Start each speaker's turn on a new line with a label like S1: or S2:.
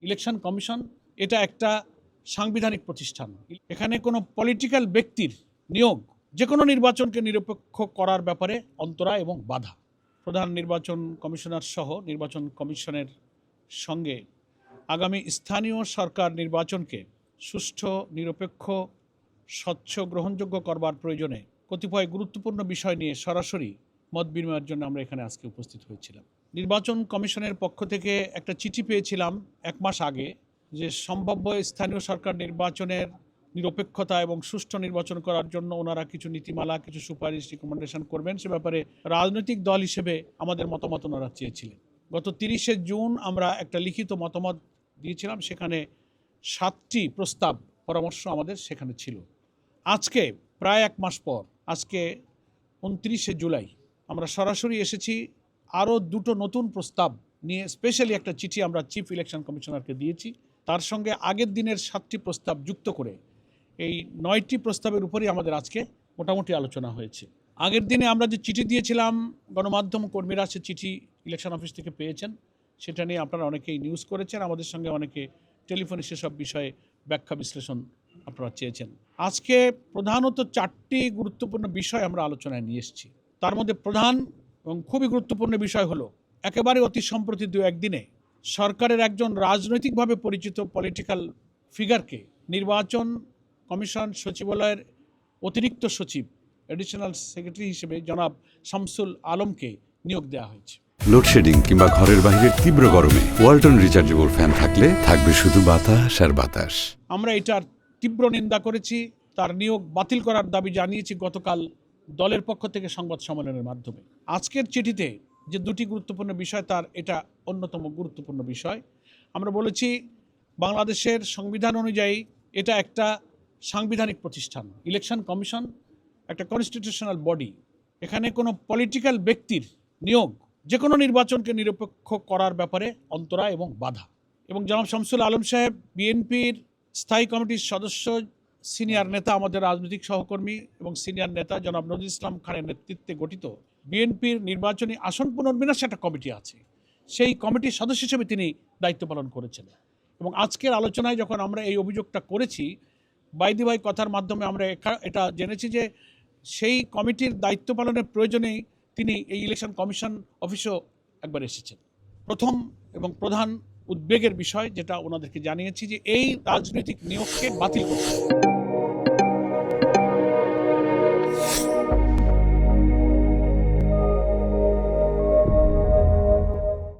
S1: Election commission এটা একটা সাংবিধানিক প্রতিষ্ঠান। এখানে কোনো পলিটিক্যাল ব্যক্তির নিয়োগ যে কোনো নির্বাচনকে নিরপেক্ষ করার ব্যাপারে অন্তরা এবং বাধা। প্রধান নির্বাচন কমিশনার সহ নির্বাচন কমিশনের সঙ্গে আগামী স্থানীয় সরকার নির্বাচনকে সুষ্ঠু, নিরপেক্ষ, স্বচ্ছ, গ্রহণযোগ্য করবার প্রয়োজনে কতিপয় গুরুত্বপূর্ণ বিষয় নিয়ে সরাসরি মত বিনিময়ের জন্য আমরা এখানে আজকে উপস্থিত হয়েছিলাম। নির্বাচন কমিশনের পক্ষ থেকে একটা চিঠি পেয়েছিলাম 1 মাস আগে যে সম্ভাব্য স্থানীয় সরকার নির্বাচনের নিরপেক্ষতা এবং সুষ্ঠু নির্বাচন করার জন্য ওনারা কিছু নীতিমালা, কিছু সুপারিশ, রিকমেন্ডেশন করবেন। সে ব্যাপারে রাজনৈতিক দল হিসেবে আমাদের মতামত ওনারা চেয়েছিলেন। গত 30শে জুন আমরা একটা লিখিত মতামত দিয়েছিলাম, সেখানে 7টি প্রস্তাব, পরামর্শ আমাদের সেখানে ছিল। আজকে প্রায় 1 মাস পর, আজকে 29শে জুলাই আমরা সরাসরি এসেছি আরও 2টো নতুন প্রস্তাব নিয়ে। স্পেশালি একটা চিঠি আমরা চিফ ইলেকশন কমিশনারকে দিয়েছি, তার সঙ্গে আগের দিনের 7টি প্রস্তাব যুক্ত করে এই 9টি প্রস্তাবের উপরই আমাদের আজকে মোটামুটি আলোচনা হয়েছে। আগের দিনে আমরা যে চিঠি দিয়েছিলাম, গণমাধ্যম কর্মীরা সে চিঠি ইলেকশন অফিস থেকে পেয়েছেন, সেটা নিয়ে আপনারা অনেকেই নিউজ করেছেন, আমাদের সঙ্গে অনেকে টেলিফোনে সেসব বিষয়ে ব্যাখ্যা বিশ্লেষণ আপনারা চেয়েছেন। আজকে প্রধানত 4টি গুরুত্বপূর্ণ বিষয় আমরা আলোচনায় নিয়ে এসেছি। তার মধ্যে প্রধান এবং খুবই গুরুত্বপূর্ণ বিষয় হলো, একেবারে অতি সম্প্রতি 2-1 দিনে সরকারের একজন রাজনৈতিকভাবে পরিচিত পলিটিক্যাল ফিগারকে নির্বাচন কমিশন সচিবালয়ের অতিরিক্ত সচিব, অ্যাডিশনাল সেক্রেটারি হিসেবে জনাব শামসুল আলমকে নিয়োগ দেওয়া হয়েছে।
S2: লোডশেডিং কিংবা ঘরের বাইরের তীব্র গরমে ওয়ালটন রিচার্জেবল ফ্যান থাকলে থাকবে শুধু বাতাস আর বাতাস।
S1: আমরা এটার তীব্র নিন্দা করেছি, তার নিয়োগ বাতিল করার দাবি জানিয়েছি গতকাল দলের পক্ষ থেকে সংবাদ সম্মেলনের মাধ্যমে। আজকের চিঠিতে যে 2টি গুরুত্বপূর্ণ বিষয়, তার এটা অন্যতম গুরুত্বপূর্ণ বিষয়। আমরা বলেছি বাংলাদেশের সংবিধান অনুযায়ী এটা একটা সাংবিধানিক প্রতিষ্ঠান। ইলেকশন কমিশন একটা কনস্টিটিউশনাল বডি। এখানে কোনো পলিটিক্যাল ব্যক্তির নিয়োগ যে কোনো নির্বাচনকে নিরপেক্ষ করার ব্যাপারে অন্তরা এবং বাধা। এবং জনাব শামসুল আলম সাহেব বিএনপির স্থায়ী কমিটির সদস্য, সিনিয়র নেতা, আমাদের রাজনৈতিক সহকর্মী এবং সিনিয়র নেতা জনাব নজরুল ইসলাম খানের নেতৃত্বে গঠিত বিএনপির নির্বাচনী আসন পুনর্বিন্যাস একটা কমিটি আছে, সেই কমিটির সদস্য হিসেবে তিনি দায়িত্ব পালন করেছেন। এবং আজকের আলোচনায় যখন আমরা এই অভিযোগটা করেছি, বাইদি ভাই কথার মাধ্যমে আমরা এটা জেনেছি যে সেই কমিটির দায়িত্ব পালনের প্রয়োজনেই তিনি এই ইলেকশন কমিশন অফিসেও একবার এসেছেন। প্রথম এবং প্রধান উদ্বেগের বিষয় যেটা ওনাদেরকে জানিয়েছি যে এই রাজনৈতিক নিয়োগকে বাতিল করতে হবে।